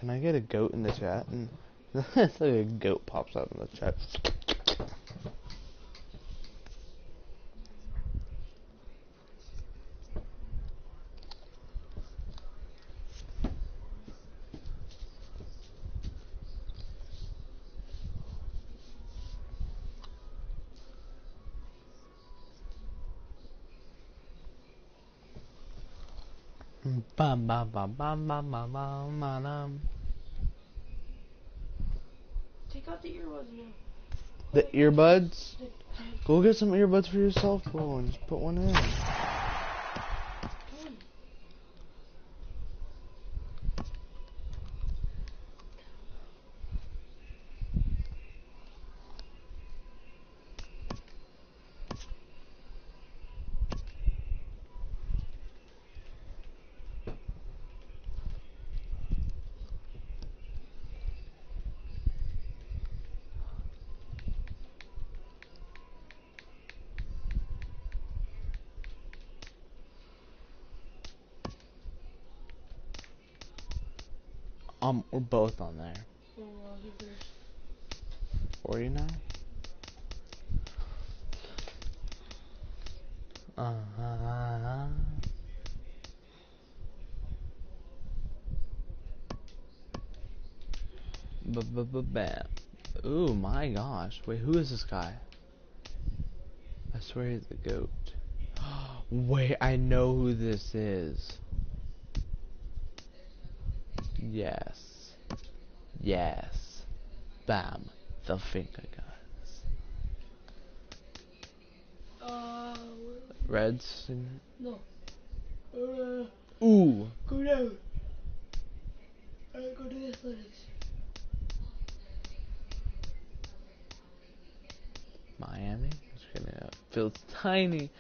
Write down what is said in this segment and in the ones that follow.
can I get a goat in the chat? And it's like a goat pops up in the chat. Bam bam bam bam bam bam bam bam. Take out the earbuds now. The earbuds? Go get some earbuds for yourself, bro, and just put one in. We're both on there. 49? Bam. Ooh, my gosh. Wait, who is this guy? I swear he's the goat. Wait, I know who this is. Yes. Yes. Bam. The finger guns. Reds? No. Ooh. Go down. Go to the athletics. Miami? Feels tiny.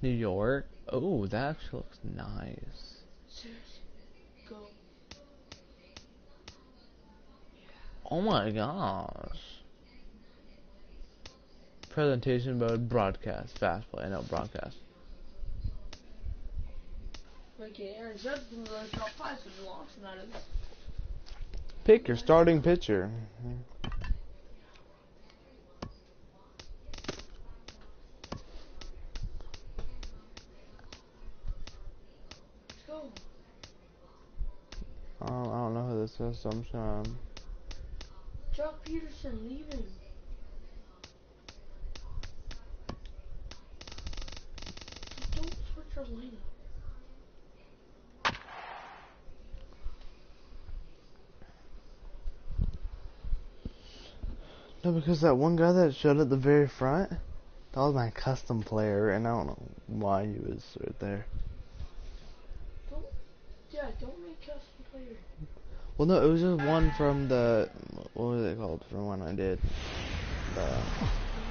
New York? Oh, that actually looks nice. Seriously. Go. Oh my gosh. Presentation mode, broadcast, fast play, no, broadcast. Okay, Aaron Judge in the top 5, so he launched that is. Pick your starting pitcher. Let's go. I don't know who this is, so I'm just gonna... Jock Peterson, leaving. Don't switch your lineup. No, because that one guy that showed at the very front, that was my custom player, and I don't know why he was right there. Don't make custom player. Well, no, it was just one from the, what was it called, from when I did the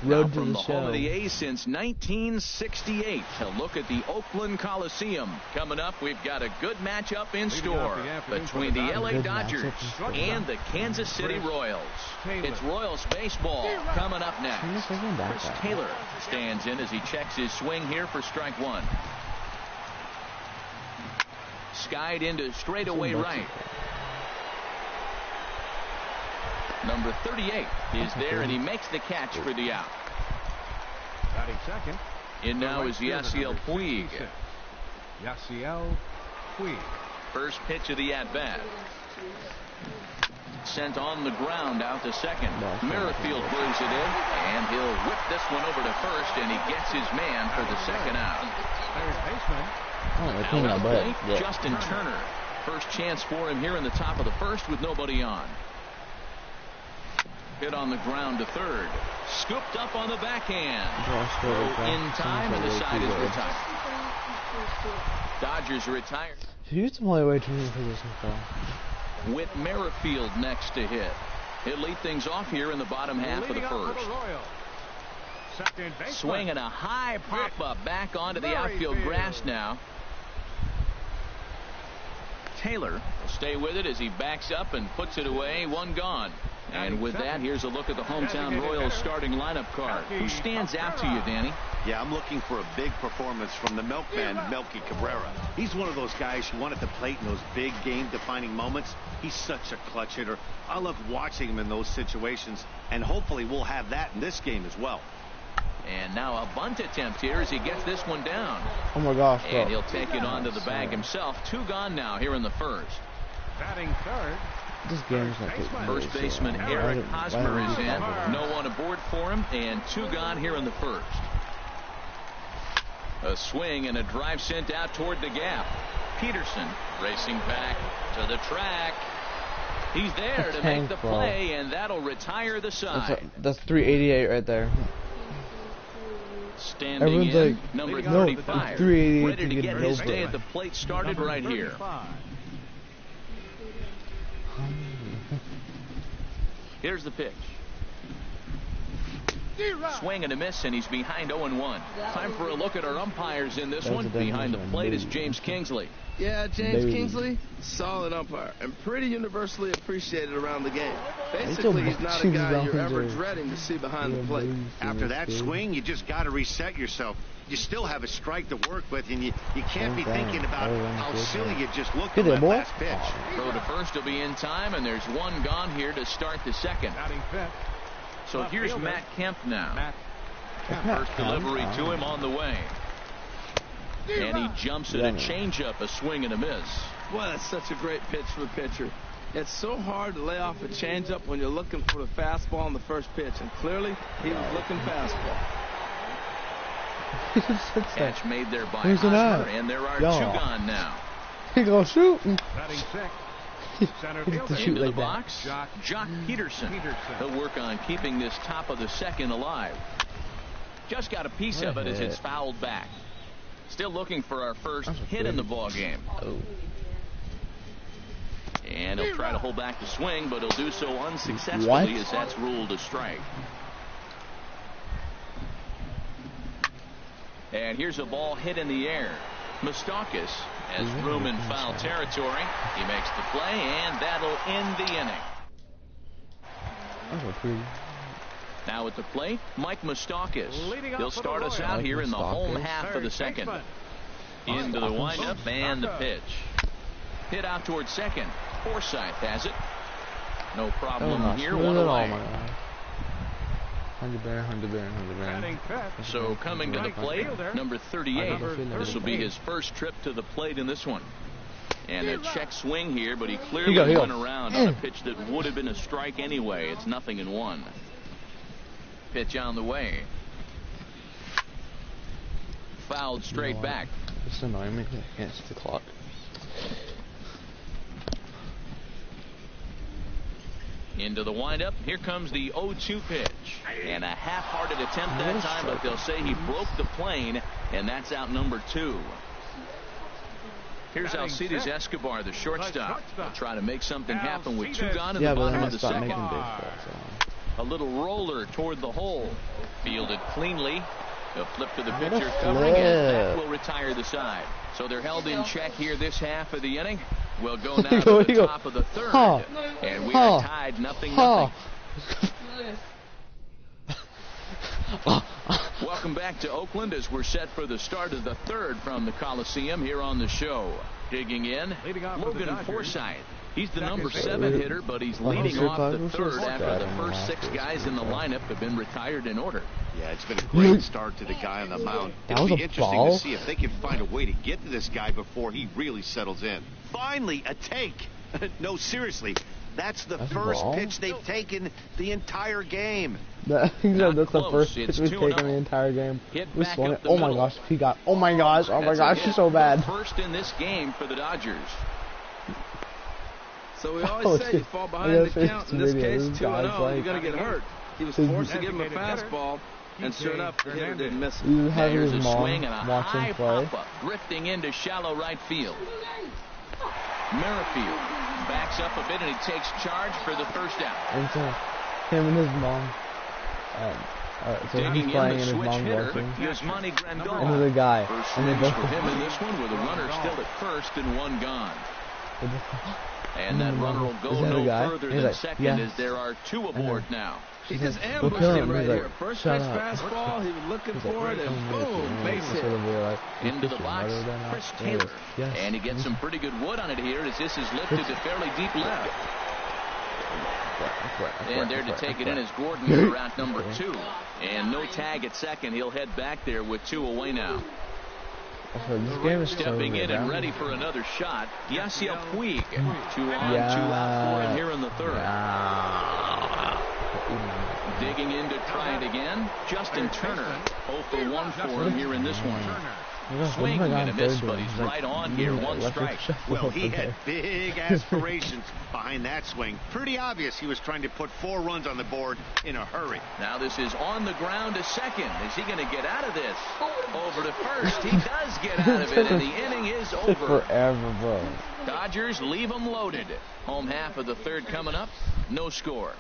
Road to the Show. Home of the A's since 1968. To look at the Oakland Coliseum. Coming up, we've got a good matchup in store between the LA Dodgers and the Kansas City Royals. It's Royals baseball coming up next. Chris Taylor stands in as he checks his swing here for strike one. Skied into straightaway right. Number 38 is there, and he makes the catch for the out. Batting second. In now is Yasiel Puig. Yasiel Puig. First pitch of the at-bat. Sent on the ground out to second. Merrifield throws it in, and he'll whip this one over to first, and he gets his man for the second out. Third baseman. Justin Turner. First chance for him here in the top of the first with nobody on. Hit on the ground to third. Scooped up on the backhand. In time, and the side is retired. Dodgers retired. He used to play way too many positions, though. With Merrifield next to hit. He'll lead things off here in the bottom half of the first. Swinging a high pop-up back onto the outfield grass now. Taylor will stay with it as he backs up and puts it away. One gone. And with that, here's a look at the hometown Royals starting lineup card. Who stands out to you, Danny? Yeah, I'm looking for a big performance from the milkman, Melky Cabrera. He's one of those guys who won at the plate in those big game-defining moments. He's such a clutch hitter. I love watching him in those situations, and hopefully we'll have that in this game as well. And now a bunt attempt here as he gets this one down. Oh my gosh, bro. And he'll take it onto the bag himself. 2 gone now here in the first. Batting third. This game's not taking First baseman Eric Hosmer is in. No one aboard for him, and 2 gone here in the first. A swing and a drive sent out toward the gap. Peterson racing back to the track. He's there to make the play, and that'll retire the side. That's 388 right there. Standing in, like, number no, 35, 388 ready to get his nobody. day at the plate started right here. Here's the pitch. Swing and a miss, and he's behind 0-1. Time for a look at our umpires in this one. Behind the plate is James Kingsley. Yeah, James Kingsley, solid umpire, and pretty universally appreciated around the game. Basically, he's not a guy you're ever dreading to see behind the plate. After that swing, you just got to reset yourself. You still have a strike to work with, and you can't be thinking about how silly you just looked on that last pitch. Throw to first will be in time, and there's 1 gone here to start the second. So here's Matt Kemp now. First delivery to him on the way. And he jumps at a changeup, a swing and a miss. Boy, that's such a great pitch for the pitcher. It's so hard to lay off a changeup when you're looking for the fastball on the first pitch, and clearly he was looking fastball. Catch made there by Hosmer, and there are 2 gone now. He gonna shoot. Batting sixth. Center fielder. Into the box, Jock Peterson. He'll work on keeping this top of the second alive. Just got a piece of it as it's fouled back. Still looking for our first hit in the ball game. And he'll try to hold back the swing, but he'll do so unsuccessfully as that's ruled a strike. And here's a ball hit in the air. Moustakas has room in foul territory. He makes the play, and that'll end the inning. Now at the plate, Mike Moustakas. He'll start us out here in the home half of the second. Into the windup and the pitch. Hit out towards second. Forsythe has it. No problem here. 1 away. So coming to the plate, number 38. This will be his first trip to the plate in this one. And a check swing here, but he clearly went around on a pitch that would have been a strike anyway. It's 0-1. Pitch on the way. Fouled straight back. It's annoying me. I can't see the clock. Into the windup. Here comes the 0-2 pitch. And a half-hearted attempt that time, but they'll say he broke the plane, and that's out number 2. Here's Alcides Escobar, the shortstop. He'll try to make something happen with 2 gone in the bottom of the second. A little roller toward the hole. Fielded cleanly. A flip to the pitcher covering, and that will retire the side. So they're held in check here this half of the inning. We'll go now to the top of the third. And we are tied 0-0. Welcome back to Oakland as we're set for the start of the third from the Coliseum here on the show. Digging in, Logan Forsythe. He's the number 7 hitter, but he's leading off the third after the first 6 guys in the lineup have been retired in order. Yeah, it's been a great start to the guy on the mound. It'll be interesting to see if they can find a way to get to this guy before he really settles in. Finally, a take. No, seriously, that's the first pitch they've taken the entire game. That's the first pitch we've taken the entire game. Oh my gosh, he got. Oh my gosh, he's so bad. First in this game for the Dodgers. So we always say you fall behind the count. In this case, 2-0, you're going to get hurt. He was forced to give him a fastball, and sure enough, the hitter didn't miss it. There's a swing and a high pop-up, drifting into shallow right field. Merrifield backs up a bit, and he takes charge for the first out. And so, him and his mom. So digging he's playing in the and his switch mom hitter, watching. Yasmani Grandal. And the guy. First and they swings both for him in this one with a runner still at first and 1 gone. And that runner will go no further than second as there are 2 aboard now. He just ambushed him right here. First pitch fastball, he was looking for it, and boom, base hit. Into the box, Chris Taylor. And he gets some pretty good wood on it here as this is lifted to fairly deep left. And there to take it in is Gordon for route number 2. And no tag at second. He'll head back there with 2 away now. This game is stepping in and ready for another shot, Yasiel Puig. 2 on, 2 out for him here in the 3rd. Digging in to try it again, Justin Turner. 0 for 1 for him here in this one. Swing and a miss, but he's right on here. 1 strike. Well, he had big aspirations behind that swing. Pretty obvious he was trying to put 4 runs on the board in a hurry. Now this is on the ground to second. Is he going to get out of this? Over to first. He does get out of it, and the inning is over. Forever, bro. Dodgers leave them loaded. Home half of the 3rd coming up. No score.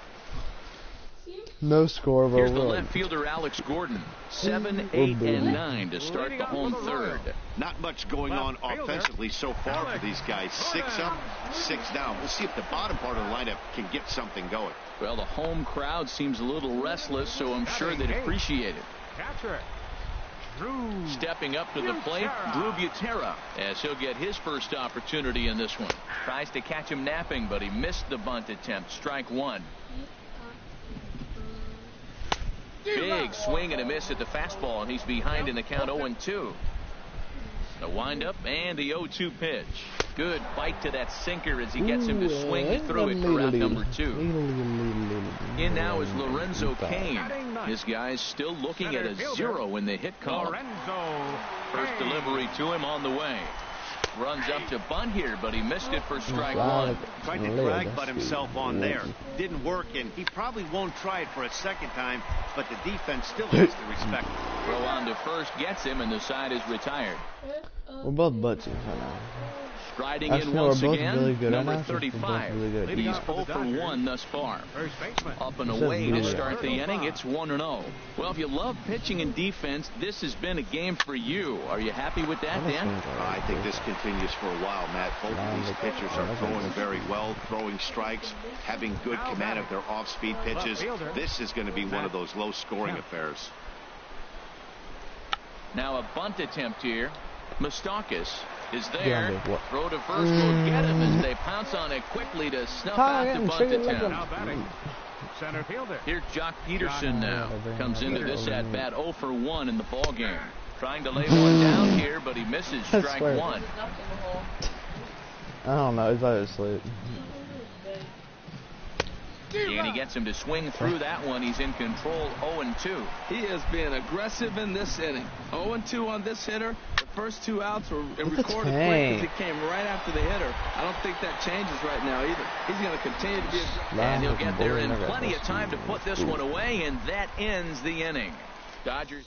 No score, bro. Here's the left fielder, Alex Gordon. 7, 8, and 9 to start the home 3rd. Not much going on offensively so far for these guys. 6 up, 6 down. We'll see if the bottom part of the lineup can get something going. Well, the home crowd seems a little restless, so I'm sure they'd appreciate it. Stepping up to the plate, Drew Butera, as he'll get his first opportunity in this one. Tries to catch him napping, but he missed the bunt attempt. Strike 1. Big swing and a miss at the fastball, and he's behind in the count 0-2. The windup and the 0-2 pitch. Good bite to that sinker as he gets him to swing through it for route number 2. In now is Lorenzo Cain. This guy's still looking at a 0 in the hit column. First delivery to him on the way. Runs up to bunt here, but he missed it for strike 1. Tried to drag butt himself on there. Didn't work, and he probably won't try it for a second time, but the defense still has to respect it. Throw on to first gets him, and the side is retired. We're both butts right now. Striding in once again, number 35. He's 0 for 1 thus far. Up and away to start the inning. It's 1-0. Well, if you love pitching and defense, this has been a game for you. Are you happy with that, Dan? I think this continues for a while, Matt. Both of these pitchers are throwing very well, throwing strikes, having good command of their off-speed pitches. This is going to be one of those low-scoring affairs. Now a bunt attempt here. Moustakas is there. Throw to first will get him as they pounce on it quickly to snuff out the bunt attempt. Center fielder. Here's Jock Peterson now. Comes into this at bat 0 for 1 in the ball game. Trying to lay one down here, but he misses strike 1. I don't know. He's out of sleep. And he gets him to swing through that one. He's in control, 0-2. He is being aggressive in this inning. 0-2 on this hitter. The first 2 outs were recorded quick because he came right after the hitter. I don't think that changes right now either. He's going to continue to be aggressive. And he'll get there in plenty of time to put this one away, and that ends the inning. Dodgers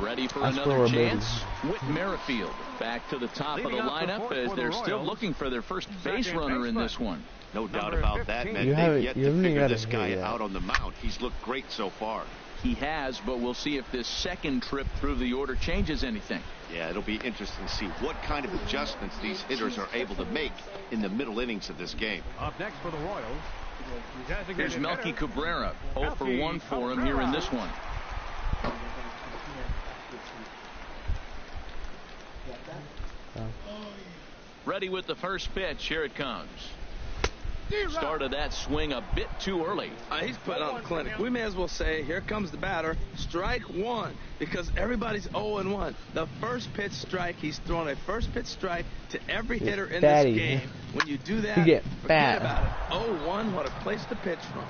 ready for another chance. Whit Merrifield back to the top of the lineup as they're still looking for their first base runner in this one. No doubt about that, man. They've yet to figure this guy out on the mound. He's looked great so far. He has, but we'll see if this second trip through the order changes anything. Yeah, it'll be interesting to see what kind of adjustments these hitters are able to make in the middle innings of this game. Up next for the Royals. Here's Melky Cabrera. 0 for 1 for him here in this one. Ready with the first pitch. Here it comes. Started that swing a bit too early. He's put on the clinic. We may as well say, here comes the batter. Strike 1, because everybody's 0-1. The first pitch strike, he's thrown a first pitch strike to every hitter in this game. When you do that, forget about it. 0-1, what a place to pitch from.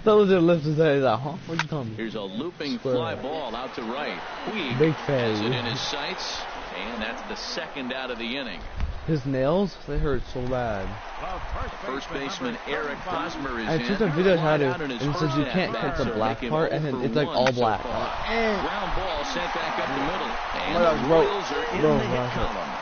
Those lift his head. He's like, huh? What you telling me? Here's a looping fly ball out to right. Puig big fan. has it in his sights, and that's the second out of the inning. His nails, they hurt so bad. First baseman Eric Hosmer is I took a video how to, and it says you can't cut the black part, and then it's like all black. Ground ball sent back up the middle, and the Royals are in the hit column.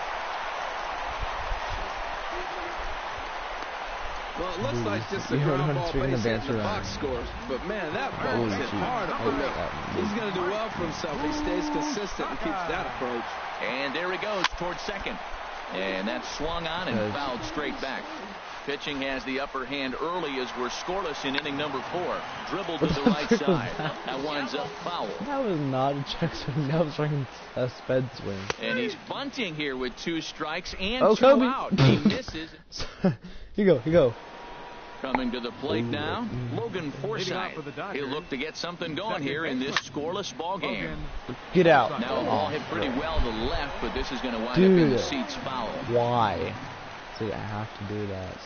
Well, it looks like just a ground ball base hit in the box scores. But, man, that ball was hit hard up the middle. He's going to do well for himself. He stays consistent and keeps that approach. And there he goes towards second. And that's swung on and fouled straight back. Pitching has the upper hand early as we're scoreless in inning number 4. Dribbled to the right side. That winds up foul. That was not a check swing. That was like a sped swing. And he's bunting here with 2 strikes and 2 out. He misses. Here you go. Coming to the plate now, Logan Forsythe. He'll look to get something going here in this scoreless ball game. Get out. Now a ball hit pretty well to the left, but this is going to wind up in the seats foul. Why? See, I have to do that.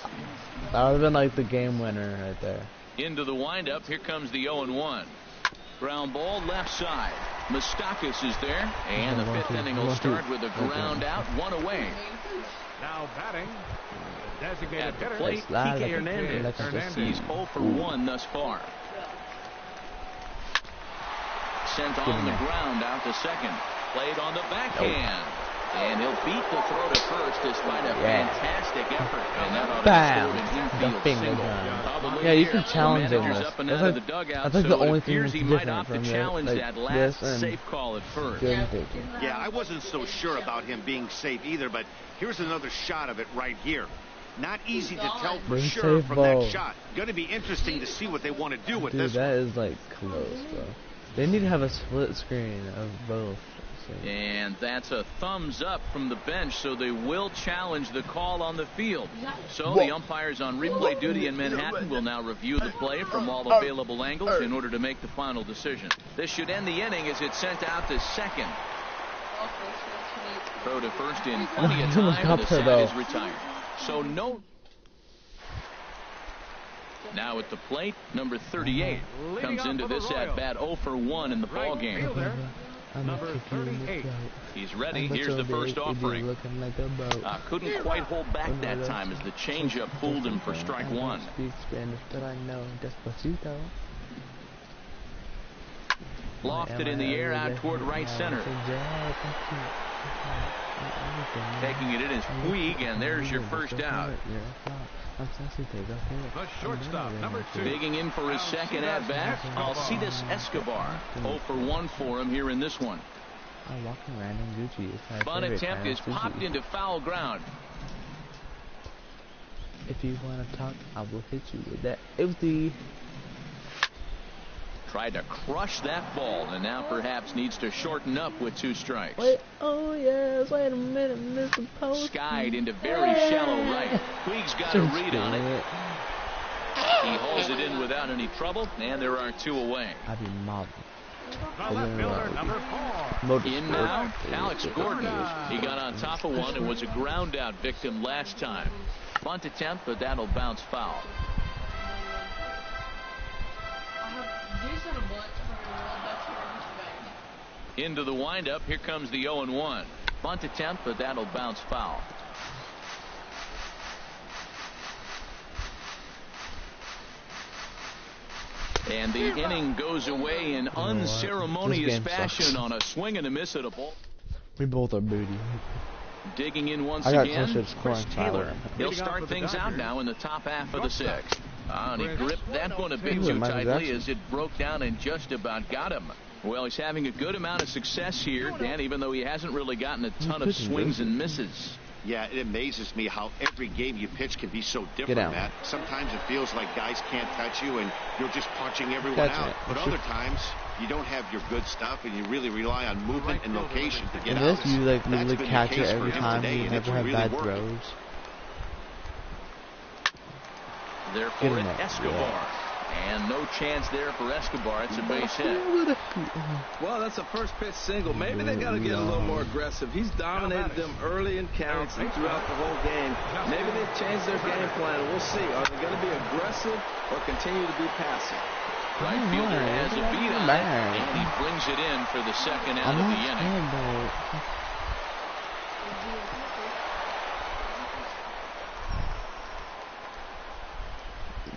That would have been like the game winner right there. Into the windup, here comes the 0-1. Ground ball left side. Moustakas is there, and the 5th inning will start with a ground out, 1 away. Now batting, designated at the hitter, plate, Kike Hernandez. He's 0 for 1 thus far. Sent on the ground out to second. Played on the backhand. And he'll beat the throw to first despite a fantastic effort. And that ought to be an infield single. Yeah, you can challenge him. That's like the only thing that's different from that last safe call at first. Yeah, I wasn't so sure about him being safe either, but here's another shot of it right here. Not easy to tell for sure from that shot. Going to be interesting to see what they want to do with this one. That is like close, bro. They need to have a split screen of both. And that's a thumbs up from the bench, so they will challenge the call on the field. So the umpires on replay duty in Manhattan will now review the play from all available angles in order to make the final decision. This should end the inning as it's sent out to second. Throw to first in plenty of time, and the side is retired. So no... Now at the plate, number 38 comes into this at-bat 0 for 1 in the ball game. Number 38. He's ready. Here's the first offering. Couldn't quite hold back that time as the changeup fooled him for strike 1. Lofted in the air out toward right center. Taking it in is Puig, and there's your first out. The shortstop, number 2. Digging in for his second at-bat, Alcides Escobar. 0 for 1 for him here in this one. Bunt attempt is popped into foul ground. If you want to talk, I will hit you with that empty. Tried to crush that ball, and now perhaps needs to shorten up with 2 strikes. Wait, oh yes, wait a minute, Mr. Post. Skied into very shallow right. Puig's got a read on it. He hauls it in without any trouble, and there are 2 away. I'd be mobbing. The left fielder, number 4. In now, Alex Gordon. He got on top of one and was a ground-out victim last time. Bunt attempt, but that'll bounce foul. Into the windup, here comes the 0-1. Bunt attempt, but that'll bounce foul. And the inning goes away in unceremonious fashion on a swing and a miss at a ball. We both are booty. Digging in once again, Chris Taylor. He'll start things out now in the top half of the 6th. And he gripped that one a bit too tightly as it broke down and just about got him. Well, he's having a good amount of success here, Dan, even though he hasn't really gotten a ton of swings and misses. Yeah, it amazes me how every game you pitch can be so different, Matt. Sometimes it feels like guys can't touch you and you're just punching everyone out. But other times, you don't have your good stuff and you really rely on movement and location to get out. You like literally catch it every time. You never have bad throws. There for it, Escobar. And no chance there for Escobar. It's a base hit. Well, that's a first pitch single. Maybe they got to get a little more aggressive. He's dominated them early in counts and throughout the whole game. Maybe they've changed their game plan. We'll see. Are they going to be aggressive or continue to be passive? Right fielder has a beat on it, and he brings it in for the second out of the inning.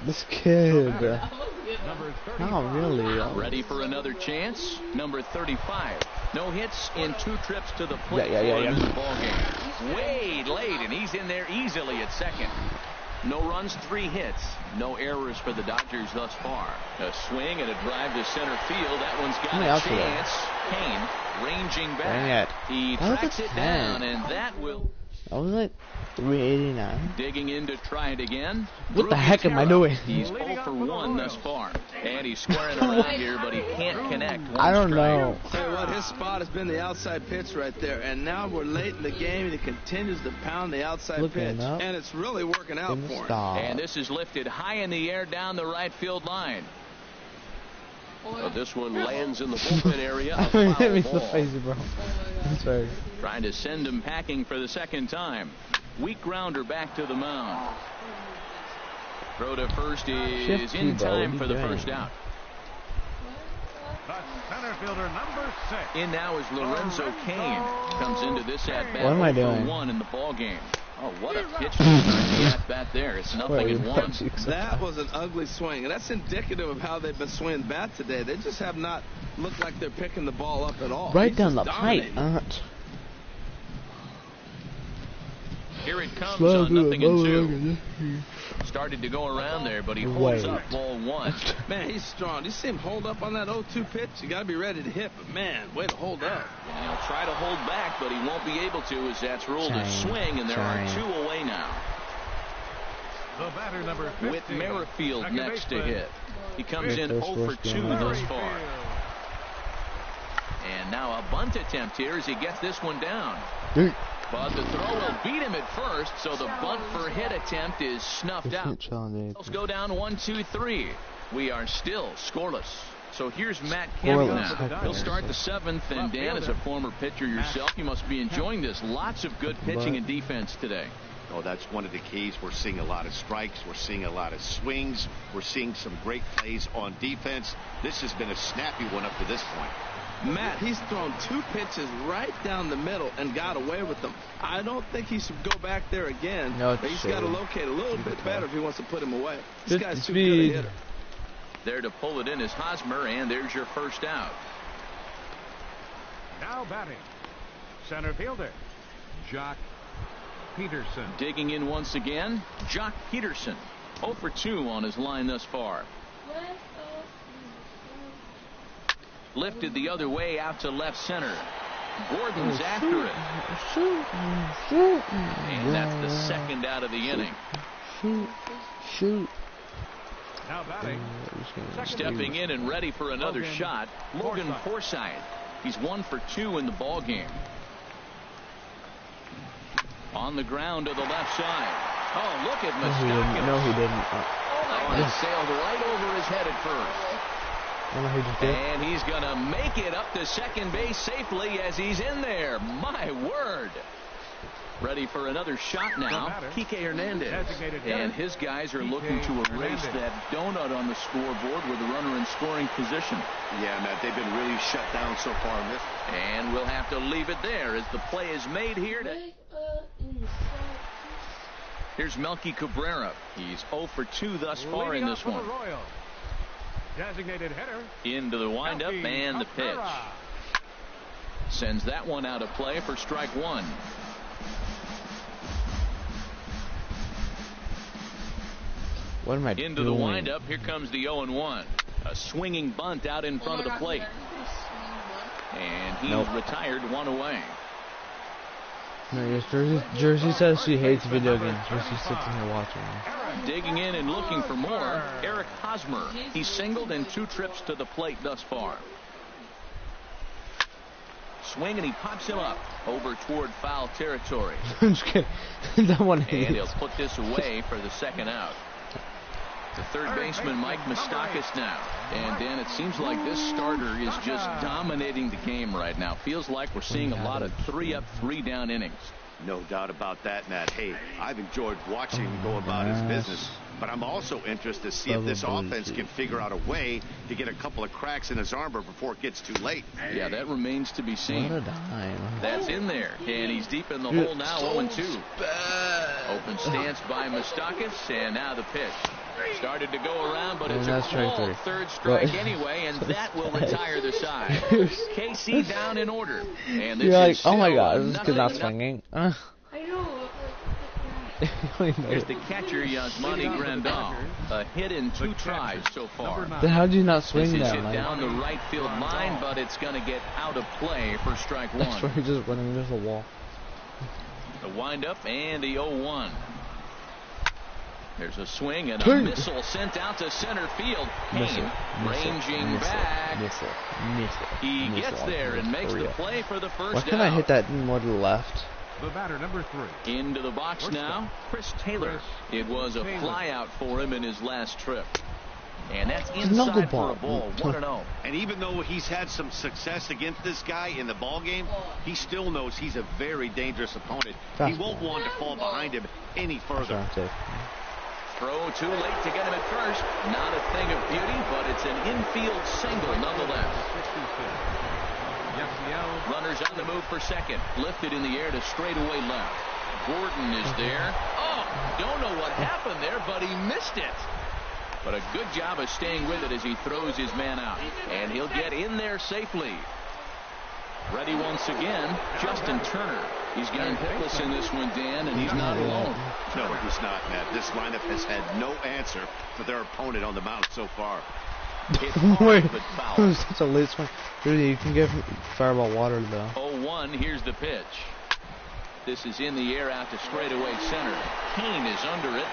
This kid. Not really. Ready for another chance? Number 35. No hits in 2 trips to the plate for the ball game. Way late, and he's in there easily at second. No runs, 3 hits. No errors for the Dodgers thus far. A swing and a drive to center field. That one's got a chance. Kane ranging back. He tracks it down, and that will... I was like 389. Digging in to try it again. What the heck am I doing? He's 0 for 1 thus far. And he's squaring around here, but he can't connect. I don't know. Tell you what, his spot has been the outside pitch right there. And now we're late in the game, and he continues to pound the outside pitch. And it's really working out for him. And this is lifted high in the air down the right field line. So this one lands in the bullpen area. Hit me so crazy, bro. I'm sorry. Trying to send him packing for the second time. Weak grounder back to the mound. Throw to first is in time for the first out. The center fielder, number 6. In now is Lorenzo Cain. Comes into this at bat. What am I doing? 1 in the ball game. Oh, what a pitch to the at bat there. It's 0-1. That was an ugly swing, and that's indicative of how they've been swinging bat today. They just have not looked like they're picking the ball up at all. Right down the pipe. Here it comes on 0-2. Started to go around there, but he holds up ball 1. Man, he's strong. You see him hold up on that 0-2 pitch? You got to be ready to hit, but man, way to hold up. And he'll try to hold back, but he won't be able to, as that's ruled a swing, and there are 2 away now. The batter, number 50. With Merrifield next to hit. He comes in 0 for 2 thus far. And now a bunt attempt here as he gets this one down. But the throw will beat him at first, so the bunt for hit attempt is snuffed out. Let's go down 1-2-3. We are still scoreless. So here's Matt Kemp now. He'll start the 7th, and Dan, as a former pitcher yourself, you must be enjoying this. Lots of good pitching and defense today. Oh, that's one of the keys. We're seeing a lot of strikes. We're seeing a lot of swings. We're seeing some great plays on defense. This has been a snappy one up to this point. Matt, he's thrown 2 pitches right down the middle and got away with them. I don't think he should go back there again. No, he's got to locate a little bit better if he wants to put him away. This guy's too good a hitter. There to pull it in is Hosmer, and there's your first out. Now batting, center fielder, Jock Peterson. Digging in once again, Jock Peterson. 0 for 2 on his line thus far. Lifted the other way out to left center. Gordon's after it. And that's the second out of the inning. Now batting. Stepping in and ready for another shot, Logan Forsythe. He's 1 for 2 in the ball game. On the ground to the left side. Oh, look at Moustakas. No, he didn't. That one sailed right over his head at first. And he's going to make it up to second base safely as he's in there. My word. Ready for another shot now. Kike Hernandez. And his guys are looking to erase that donut on the scoreboard with a runner in scoring position. Yeah, Matt, they've been really shut down so far in this. And we'll have to leave it there as the play is made here. Here's Melky Cabrera. He's 0 for 2 thus far in this one. Designated hitter. Into the windup and the pitch. Sends that one out of play for strike 1. What am I doing? Into the windup. Here comes the 0-1. A swinging bunt out in front of the plate. And he's retired 1 away. No, yes, Jersey says she hates video games, but she's sitting here watching them. Digging in and looking for more, Eric Hosmer. He's singled in 2 trips to the plate thus far. Swing, and he pops him up over toward foul territory. I'm just kidding. That one. And he'll put this away for the second out. The third baseman, Mike Moustakas now. And Dan, it seems like this starter is just dominating the game right now. Feels like we're seeing a lot of 3-up, 3-down innings. No doubt about that, Matt. Hey, I've enjoyed watching him go about his business, but I'm also interested to see if this offense can figure out a way to get a couple of cracks in his armor before it gets too late. Yeah, that remains to be seen. What a dime. That's in there, and he's deep in the hole now, 0-2. Open stance by Moustakas, and now the pitch. Started to go around, but it's a called third strike anyway, and that will retire the side. KC down in order. And this You're like, is oh my god, this kid's not swinging. I know. Here's the catcher, Yasmani Grandal. A hit in 2 tries so far. Then how did you not swing this is that? hit Like, down the right field line, but it's going to get out of play for strike 1. that's where he's just running into the wall. The windup and the 0-1. There's a swing and a missile sent out to center field. Kane ranging back. He gets there and makes the play for the first Why can't I hit that more to the left? The batter, number 3. Into the box now, Chris Taylor. It was a fly out for him in his last trip. And that's inside for a ball, 1-0. And even though he's had some success against this guy in the ball game, he still knows he's a very dangerous opponent. He won't want to fall behind him any further. Throw too late to get him at first. Not a thing of beauty, but it's an infield single nonetheless. Runners on the move for second. Lifted in the air to straightaway left. Gordon is there. Oh, don't know what happened there, but he missed it. But a good job of staying with it as he throws his man out. And he'll get in there safely. Ready once again, Justin Turner. He's getting hitless in this one, Dan, and he's not alone. No, he's not, Matt. This lineup has had no answer for their opponent on the mound so far. Wait, that was such a late swing. Really, you can give Fireball water, though. 0-1, here's the pitch. This is in the air out to straightaway center. Kane is under it.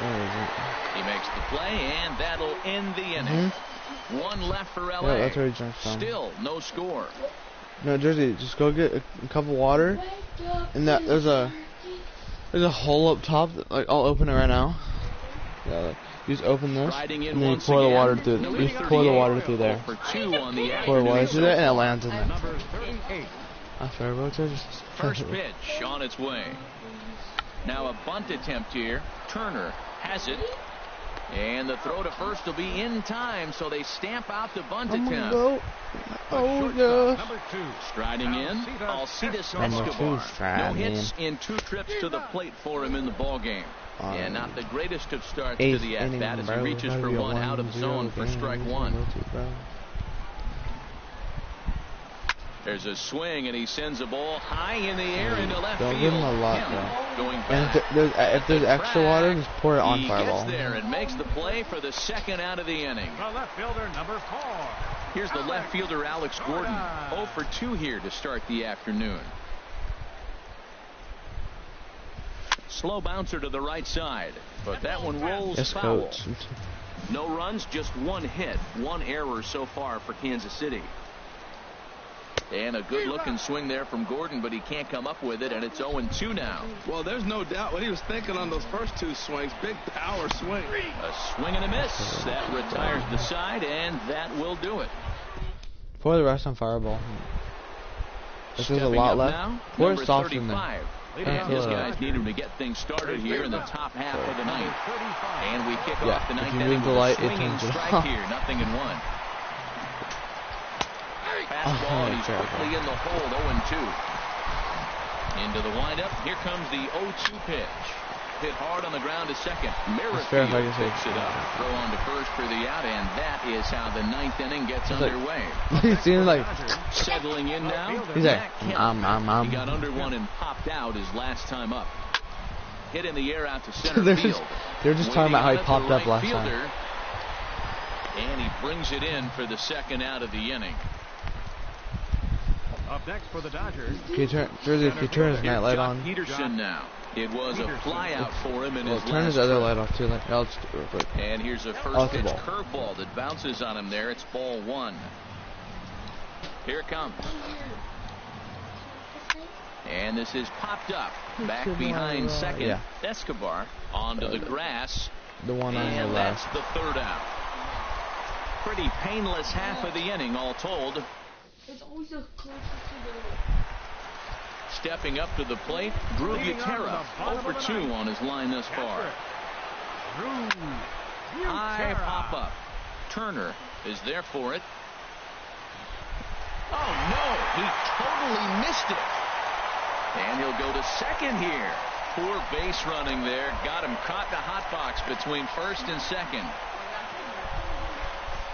Where is it? He makes the play, and that'll end the inning. One left for LA. Yeah, that's where he jumped from. Still no score. No, Jersey, just go get a cup of water, and there's a hole up top. Like, I'll open it right now. Yeah, like, you just open this, and then you pour the water through. You just pour the water through there. Pour the water through there, and it lands in there. First pitch on its way. Now a bunt attempt here. Turner has it. And the throw to first will be in time, so they stamp out the bunt attempt. Oh, yeah. Striding in, Alcides Escobar. No hits in 2 trips to the plate for him in the ball game. Yeah, not the greatest of starts to the at-bat as he reaches for one out of zone for strike 1. There's a swing, and he sends a ball high in the air into left field. Don't give him a lot, going back. And if there's extra water, just pour it on Fireball. He gets there and makes the play for the second out of the inning. The left fielder, number 4. Here's the left fielder, Alex Gordon. 0 for 2 here to start the afternoon. Slow bouncer to the right side, but that one rolls foul. Coach. No runs, just 1 hit, 1 error so far for Kansas City. And a good-looking swing there from Gordon, but he can't come up with it, and it's 0-2 now. Well, there's no doubt what he was thinking on those first 2 swings. Big power swing. A swing and a miss. That retires the side, and that will do it. Pour the rest on Fireball. If there's a lot left, pour it soft in there. And his guys need him to get things started here in the top half of the ninth. And we kick off the ninth inning with a swinging strike here, 0-1. Fastball, and he's quickly in the hole, 0-2. Into the windup, here comes the 0-2 pitch. Hit hard on the ground to second. Merrifield picks it up. Throw on to first for the out, and that is how the ninth inning gets underway. He seems like settling in now. He's like, He got under one and popped out his last time up. Hit in the air out to center field. They're just talking about how he popped up last time. And he brings it in for the second out of the inning. Up next for the Dodgers. If you turn his night light on. Peterson now. It was a fly out for him in his turn his other light off too. Like, I'll just do it real quick. And here's a first pitch curveball that bounces on him there. It's ball 1. Here it comes. And this is popped up. Back behind second. Yeah. Escobar onto the grass. The one on the left. That's the third out. Pretty painless half of the inning all told. It's always the closest to the... Stepping up to the plate, Drew Butera, 0 for 2 on his line thus far. High pop-up. Turner is there for it. Oh, no, he totally missed it. And he'll go to second here. Poor base running there. Got him caught in the hot box between first and second.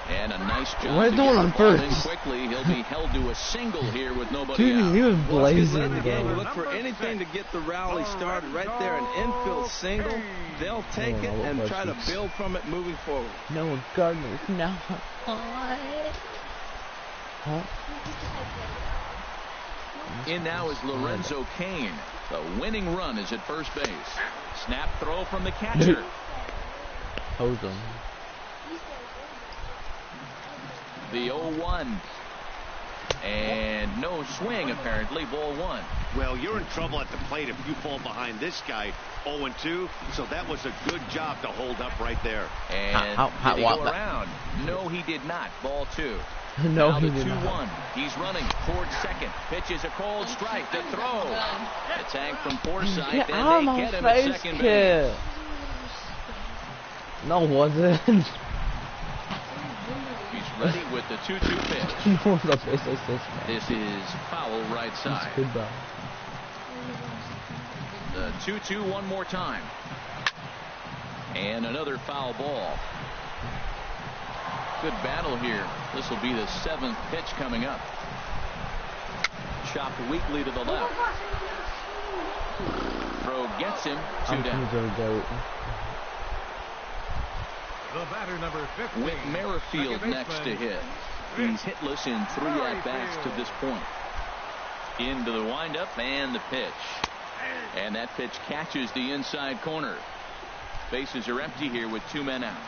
And a nice job. Why is no one on first? Quickly, he'll be held to a single here with nobody Dude, out. he was blazing. The game. Look for anything to get the rally started right there. An infield single. They'll take it and try to build from it moving forward. No, Gardner. No. Huh? In now is Lorenzo Cain. The winning run is at first base. Snap throw from the catcher. Hose him. The 0-1. And no swing, apparently. Ball 1. Well, you're in trouble at the plate if you fall behind this guy. 0-2. So that was a good job to hold up right there. And did he go around? No, he did not. Ball 2. No, now he the did 2-1. not. He's running towards second. Pitches a cold strike. The throw. A tag from Forsythe. Get and out they my get him face, at second kid. base. No, wasn't. He's ready with the 2-2 pitch. No, the face like this, man. This is foul right side. Goodbye. The 2-2 one more time. And another foul ball. Good battle here. This will be the 7th pitch coming up. Chopped weakly to the left. Throw gets him. 2 down. The batter, number 15. Whit Merrifield next to hit. He's hitless in 3 at-bats to this point. Into the windup and the pitch. And that pitch catches the inside corner. Bases are empty here with 2 men out.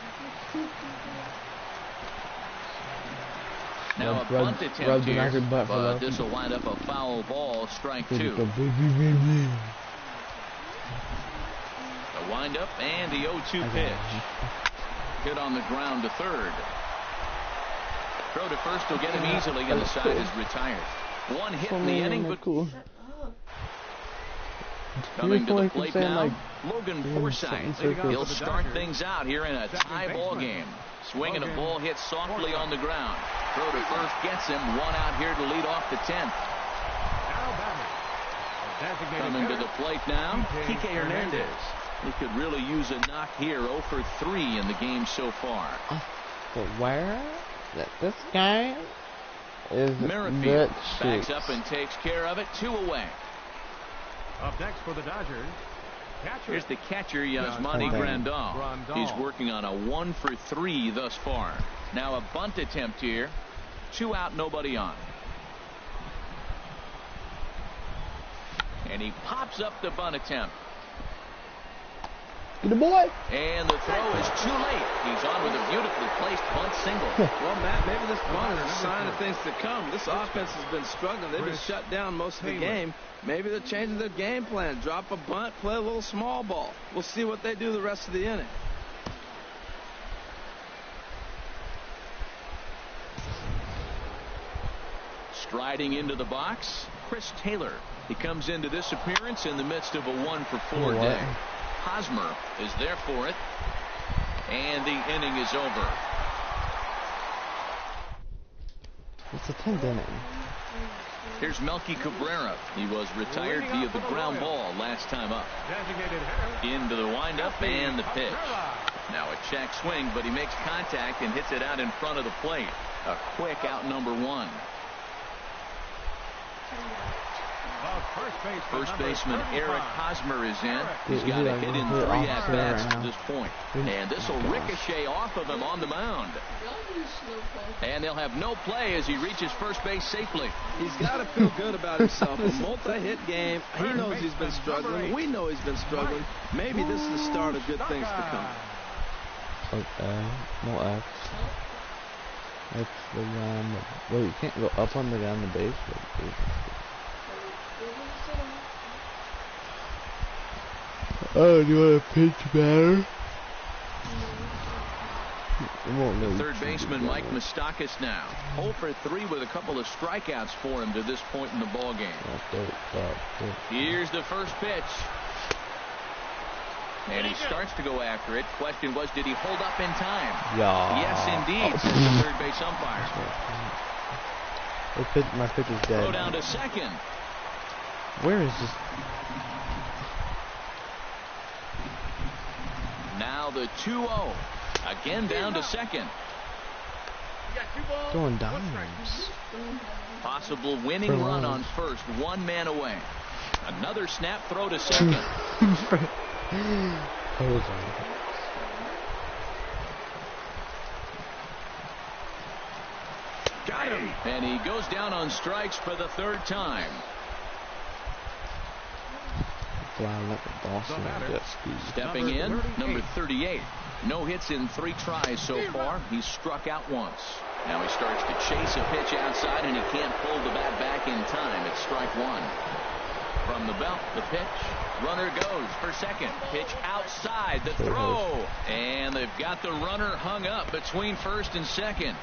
Now a bunt attempt here, but this will wind up a foul ball, strike 2. The windup and the 0-2 pitch. Hit on the ground to third. Throw to first will get him easily, and the side is retired. 1 hit in the inning, but coming to the plate now, Logan Forsythe. He'll start things out here in a tie ball game. Swinging a ball hit softly on the ground. Throw to first gets him. 1 out here to lead off the 10th. Coming to the plate now, Kike Hernandez. He could really use a knock here. 0 for 3 in the game so far. But where? This guy is Merrifield backs up and takes care of it. 2 away. Up next for the Dodgers. Here's the catcher, Yasmani Grandal. He's working on a 1 for 3 thus far. Now a bunt attempt here. 2 out, nobody on. And he pops up the bunt attempt. Good boy. And the throw is too late. He's on with a beautifully placed bunt single. Well, Matt, maybe this bunt is a sign of things to come. This offense has been struggling. They've been shut down most of the game. Maybe they're changing their game plan. Drop a bunt, play a little small ball. We'll see what they do the rest of the inning. Striding into the box, Chris Taylor. He comes into this appearance in the midst of a 1 for 4 day. Hosmer is there for it, and the inning is over. It's a 10th inning. Here's Melky Cabrera. He was retired via the ground ball last time up. Into the windup and the pitch. Now a check swing, but he makes contact and hits it out in front of the plate. A quick out number 1. First baseman Eric Hosmer is in. He's got a hit in 3 at-bats to this point. And this will ricochet off of him on the mound. And they'll have no play as he reaches first base safely. He's got to feel good about himself. A multi-hit game. He knows he's been struggling. We know he's been struggling. Maybe this is the start of good things to come. Okay, no X. That's the guy on the... Wait, you can't go up on the guy on the base? Oh, do you want to pitch batter? Third baseman Mike Moustakas now. 0 for 3 with a couple of strikeouts for him to this point in the ball game. Here's the first pitch. And he starts to go after it. Question was, did he hold up in time? Yeah. Yes, indeed, says the third base umpire. My pitch is dead. Throw down to second. Where is this? Now the 2-0. Again down to second. Going dimes. Possible winning run on first, 1 man away. Another snap throw to second. Got him. And he goes down on strikes for the 3rd time. Stepping in, number 38. No hits in 3 tries so far. He's struck out once. Now he starts to chase a pitch outside, and he can't pull the bat back in time. It's strike 1. From the belt, the pitch. Runner goes for second. Pitch outside, the throw. And they've got the runner hung up between first and second.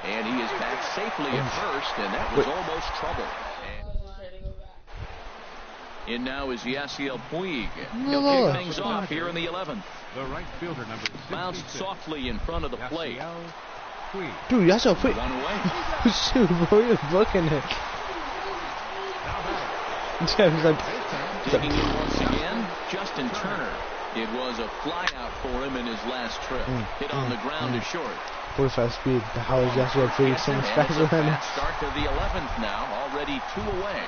And he is back safely at first, and that was almost trouble. In now is Yasiel Puig. He'll kick things off here in the 11th. The right fielder, number 66. Bounced softly in front of the plate. Dude, Yasiel Puig. 1 away. Shoot, bro, you're looking at it. Digging in once again, Justin Turner. It was a fly out for him in his last trip. Hit on the ground to short. 45 speed. How is Yasiel Puig so much faster than him? Start to the 11th now, already 2 away.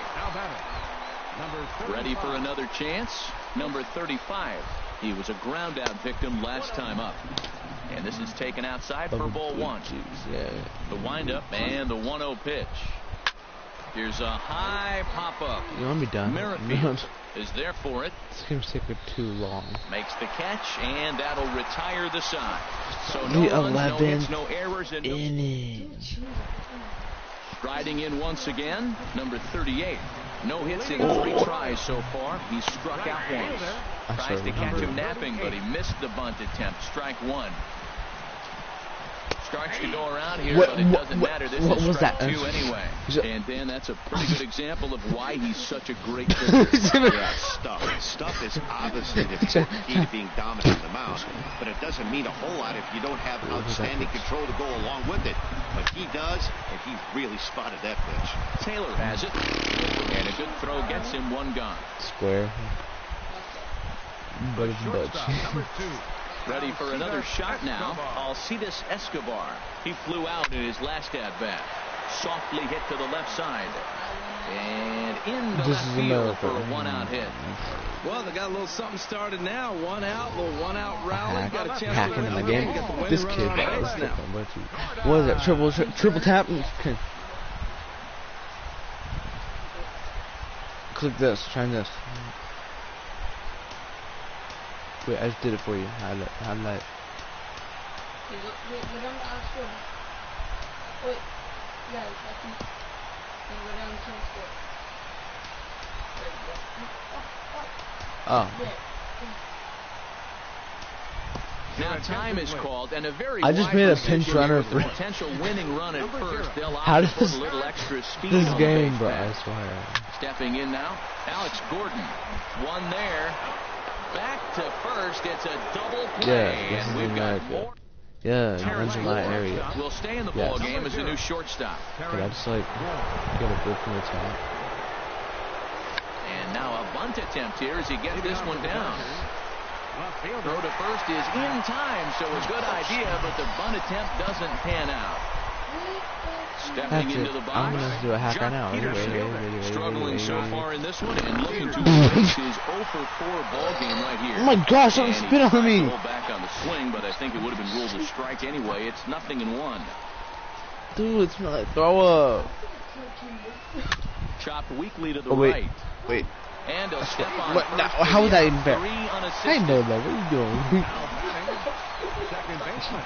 Ready for another chance? Number 35. He was a ground out victim last time up. And this is taken outside for ball 1. The windup and the 1-0 pitch. Here's a high pop-up. You want me done? Merrifield is there for it. This game's taking too long. Makes the catch, and that'll retire the side. So no the runs, 11th no hits, no errors, and no... inning. Striding in once again, number 38. No hits in 3 tries so far. He's struck out once. Tries to catch him napping, but he missed the bunt attempt. Strike 1. Starts to go around here, but it doesn't matter. This is strike 2 anyway. And Dan, that's a pretty good example of why he's such a great pitcher. Yeah, Stuff is obviously the key to being dominant on the mound, but it doesn't mean a whole lot if you don't have outstanding control to go along with it. But he does, and he really spotted that pitch. Taylor has it, and a good throw gets him 1 gone. Square. Budge. Number 2. Ready for another shot now. Alcides Escobar. He flew out in his last at-bat. Softly hit to the left side. And in the left field for a 1-out hit. Well, they got a little something started now. 1 out, little 1-out rally. Got a chance Hacking to in win the game. This kid is now. What is that? Triple tap? Click this. Try this. Wait, I just did it for you. Highlight. Go down to Oxford. Wait. Yeah, I think. Then go down to Oxford. Oh. Now time is called, and a very I just made a pinch runner for potential winning run at first. They'll How opt to does put a little extra speed this on game, the bro? base I pass. swear. Stepping in now, Alex Gordon. 1 there. Back to first. It's a double play, Yeah, this and is we've in got America. more. Yeah, that's in my area. Will stay in the Yes. ball game as the new shortstop. But I just like get a grip from the top. And now a bunt attempt here as he gets this one down. Throw to first is in time, so a good idea, but the bunt attempt doesn't pan out. Stepping That's into it. the box, I'm gonna do a hack right now. Peterson, struggling so far in this one and looking to erase his 0-for-4 ball game right here. Oh my gosh, don't spit on me! Pull back on the swing, but I think it would have been ruled a strike anyway. It's 0-1. Dude, it's not throw up. Chopped weakly to the Wait. And he'll step on What? first Now, for how the was that out. even fair? 3 I unassisted. know that. What are you doing?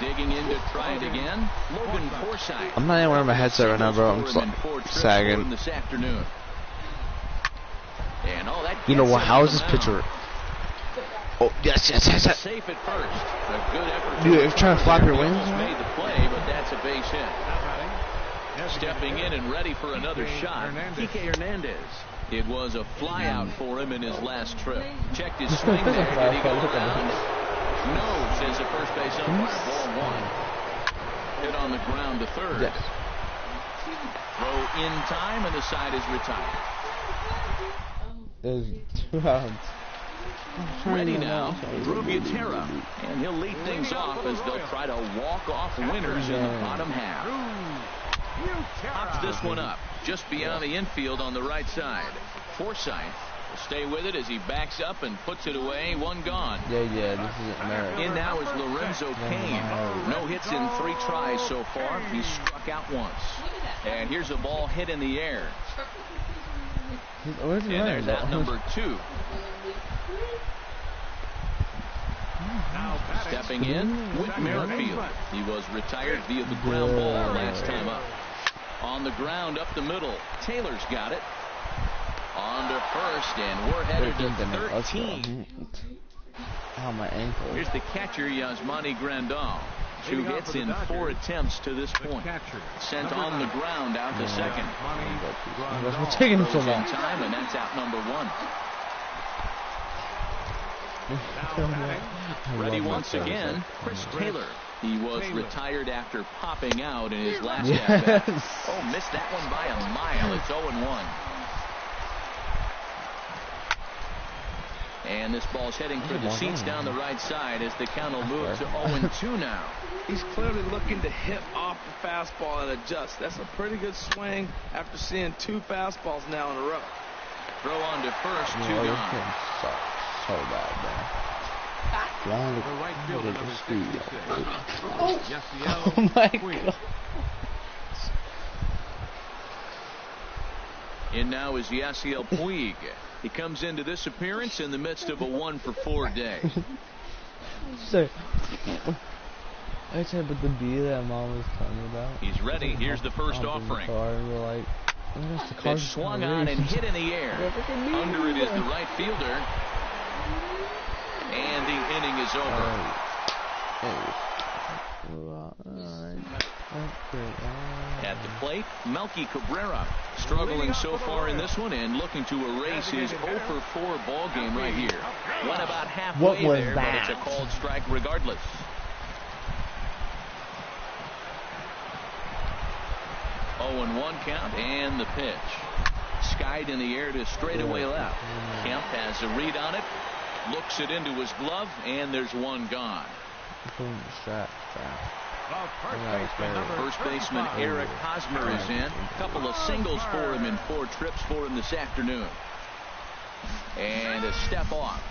Digging in to try it again. Logan Forsythe. I'm not even wearing my headset right now, bro. I'm sagging. This afternoon. And that You know gets what? him How on is the this mound. pitcher? Oh, yes. Safe at first. A good effort. Dude, you're trying to flap your wings, Almost man? made the play, but that's a base hit. Stepping in and ready for another shot, Kike Hernandez. It was a flyout for him in his last trip. Checked his swing there. Did he go around? No, says the first base umpire. Ball 1. Hit on the ground to third. Yes. Throw in time, and the side is retired. There's 2 outs. Ready now, Drew Butera, and he'll lead things off as they'll try to walk off winners in the bottom half. Pops this one up just beyond the infield on the right side. Forsythe will stay with it as he backs up and puts it away. One gone. Yeah, this is America. In now is Lorenzo Cain. No hits in 3 tries so far. He's struck out once. And here's a ball hit in the air. And there's out number 2. Stepping in, Whit Merrifield. He was retired via the ground ball last time up. On the ground up the middle, Taylor's got it. On to first, and we're headed to 13. Ow, my ankle. Here's the catcher, Yasmani Grandal. 2 hits in 4 attempts to this point. Sent on the ground out to second. What's taking so long? Time, and that's out number 1. Ready once again, Chris Taylor. He was retired after popping out in his last at-bat. Oh, missed that one by a mile. It's 0-1. And this ball's heading for the seats down the right side as the count will move to 0-2 now. He's clearly looking to hit off the fastball and adjust. That's a pretty good swing after seeing 2 fastballs now in a row. Throw on to first, 2 gone. So bad, man. The right fielder, number 66. Oh my God. In now is Yasiel Puig. He comes into this appearance in the midst of a 1-for-4 day. So, I said, but the bee that Mom was telling me about. He's ready. Here's the first offering. Pitch swung on and hit in the air. Under it is the right fielder. And the inning is over. At the plate, Melky Cabrera struggling so far in this one and looking to erase his 0-for-4 ball game right here. Went about halfway there, but it's a called strike regardless. Oh, and 1 count, and the pitch. Skied in the air to straightaway left. Kemp has a read on it. Looks it into his glove, and there's 1 gone. First baseman Eric Hosmer is in. A couple of singles for him and 4 trips for him this afternoon. And a step off.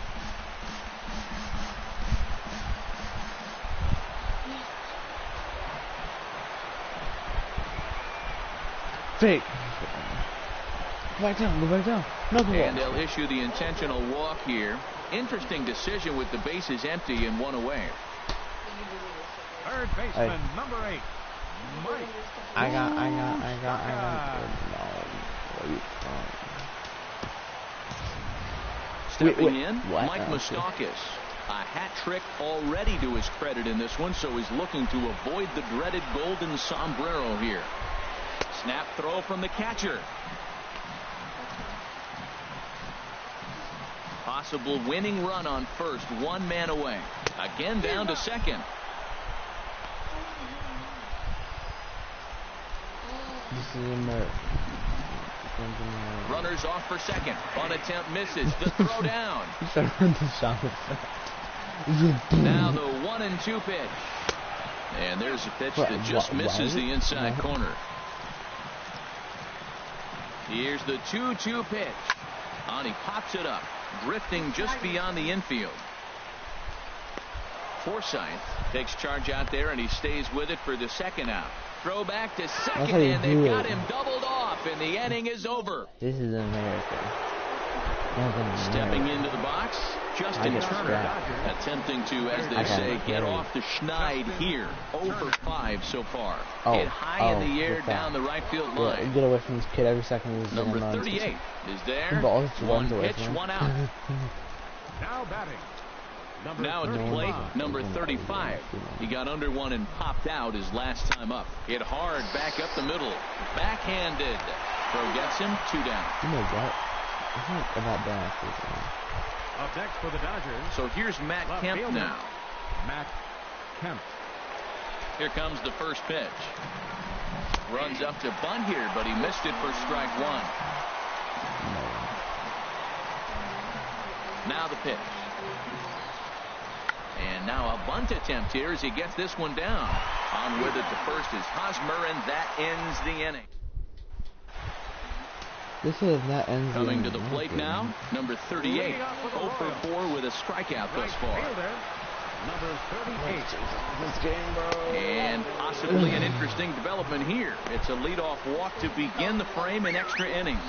Fake. Go back down. Go back down. No, and they'll issue the intentional walk here. Interesting decision with the bases empty and 1 away. Third baseman, number 8, Mike. I got. No. Stepping in, Mike Moustakas. A hat trick already to his credit in this one, so he's looking to avoid the dreaded golden sombrero here. Snap throw from the catcher. Possible winning run on first, 1 man away. Again down to second. This is America. Runners off for second. Bunt attempt misses. The throw down. Now the 1-2 pitch. And there's a pitch that just misses the inside corner. Here's the 2-2 pitch. And he pops it up, drifting just beyond the infield. Forsythe takes charge out there, and he stays with it for the second out. Throw back to second, and they've got him doubled off, and the inning is over. This is America. Stepping into the box, Justin Turner, attempting to, as they say, get off the schneid here. 0 for 5 so far. Hit high in the air down the right field line. Get away from this kid every second. Number 38 is there. 1 pitch, 1 out. Now batting. Now at the plate, number 35. He got under 1 and popped out his last time up. Hit hard back up the middle. Backhanded. Throw gets him, 2 down. You know what? It's not about that. Up next for the Dodgers. So here's Matt Kemp now. Matt Kemp. Here comes the first pitch. Runs up to bunt here, but he missed it for strike 1. Now the pitch. And now a bunt attempt here as he gets this one down. On with it to first is Hosmer, and that ends the inning. This is that ends the Coming inning. to the plate now, number 38. 0 for 4 with a strikeout thus far. Number 38. This game, bro. And possibly an interesting development here. It's a leadoff walk to begin the frame in extra innings.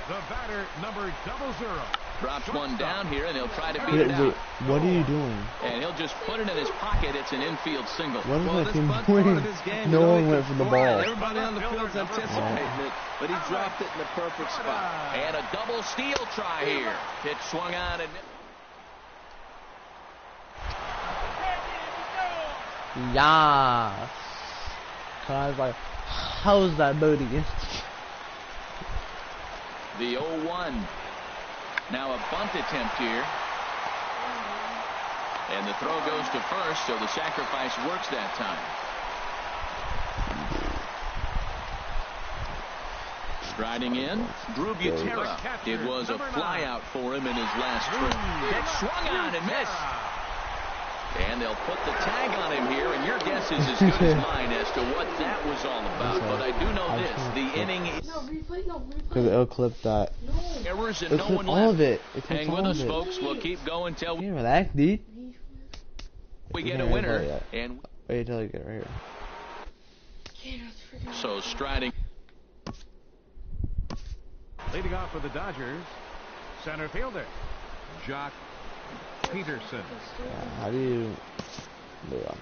The batter, number 00. Drops one down here, and he'll try to beat it out. What are you doing? And he'll just put it in his pocket. It's an infield single. What is Well, my this team bunt part doing? of this game, No you know, one he went can for the throw it. ball. Everybody on the field's anticipating it, but he dropped it in the perfect spot. And a double steal try here. Pitch swung on and Yes. I was like, how's that booty? the 0-1. Now a bunt attempt here. And the throw goes to first, so the sacrifice works that time. Striding in, Drew Butera. It was a flyout for him in his last trip. Pitch swung on and missed. And they'll put the tag on him here, and your guess is as good as mine as to what that was all about. But I do know this, the inning is... No, replay, no, replay. Because it'll clip that. No. Errors and It'll no clip one all left. of it. It Hang with us, folks. We'll keep going till Can you relax, dude? we get a winner. And wait till you get right here. so striding. Leading off for the Dodgers, center fielder, Jock Peterson. How do you... Yeah.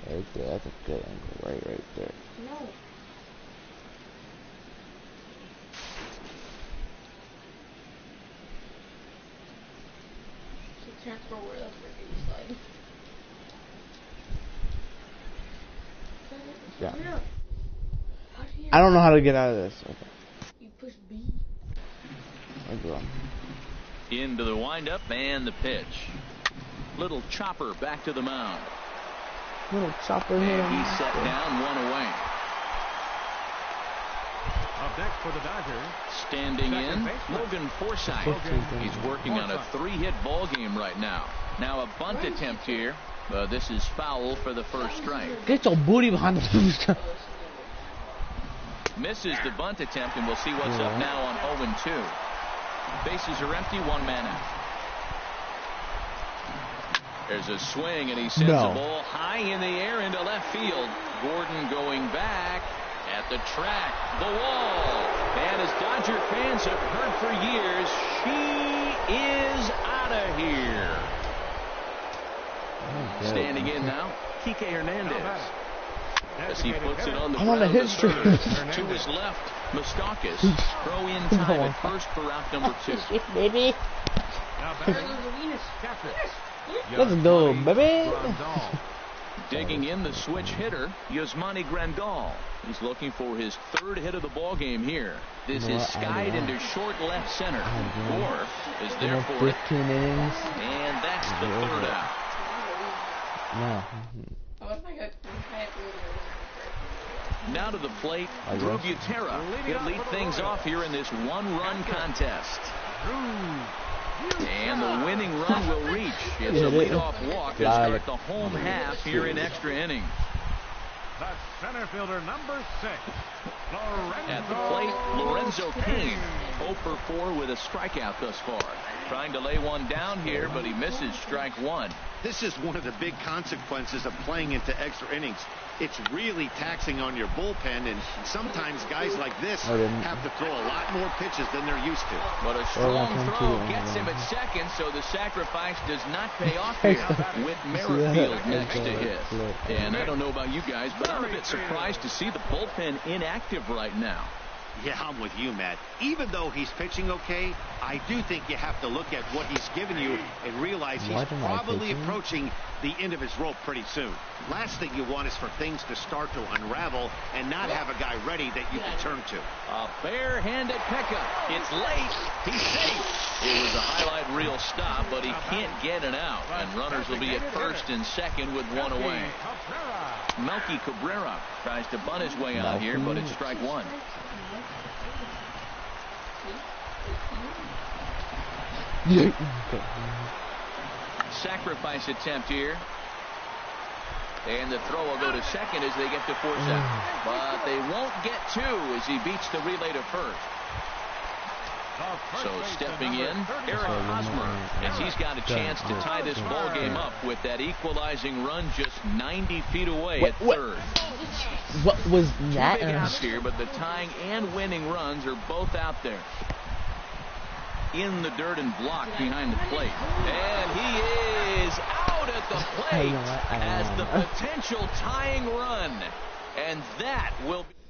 Right there, that's a good angle, right there. No. Can't throw where that's where you slide. Yeah. How do you... I don't know how to get out of this. Okay. You push B. I'll go on. Into the windup and the pitch. Little chopper back to the mound. Little chopper here. And he's set down, one away. Up next for the Dodgers, Standing in, Logan Forsythe. He's working on a 3-hit ball game right now. Now a bunt attempt here. This is foul for the first strike. Get your booty behind the booster. Misses the bunt attempt, and we'll see what's up now on 0-2. Bases are empty, one man out. There's a swing, and he sends the ball high in the air into left field. Gordon going back at the track, the wall. And as Dodger fans have heard for years, she is out of here. Standing in now, Kike Hernandez. As he puts it on the ground to third. To his left, Moustakas. Throw in time at first for out number 2. Baby. now There batting, goes the Venus. catcher, Let's go, baby. Grandal. Digging in the switch hitter, Yasmani Grandal. He's looking for his 3rd hit of the ball game here. This is skied into short left center. Gore is there for it. 15 innings. And that's the 3rd out. No. What if I got Now to the plate, Drew Butera. He'll lead things off here in this 1-run contest. And the winning run will reach. It's a leadoff walk to start the home half here in extra innings. The center fielder, number 6, At the plate, Lorenzo Cain. 0 for 4 with a strikeout thus far. Trying to lay one down here, but he misses strike 1. This is one of the big consequences of playing into extra innings. It's really taxing on your bullpen, and sometimes guys like this have to throw a lot more pitches than they're used to. But a strong throw gets him at second, so the sacrifice does not pay off here with Merrifield next to hit. And I don't know about you guys, but I'm a bit surprised to see the bullpen inactive right now. Yeah, I'm with you, Matt. Even though he's pitching okay, I do think you have to look at what he's given you and realize he's probably approaching the end of his rope pretty soon. Last thing you want is for things to start to unravel and not have a guy ready that you can turn to. A barehanded pickup. It's late. He's safe. It was a highlight reel stop, but he can't get it out. And runners will be at first and second with one away. Melky Cabrera tries to bunt his way out here, but it's strike one. Sacrifice attempt here. And the throw will go to second as they get to force out. But they won't get two as he beats the relay to first. So stepping in, Eric Hosmer, as he's got a chance to tie this ball game up with that equalizing run just 90 feet away at third. What was that? Two big outs here, but the tying and winning runs are both out there. In the dirt and blocked behind the plate. And he is out at the plate as the potential tying run. And that will be...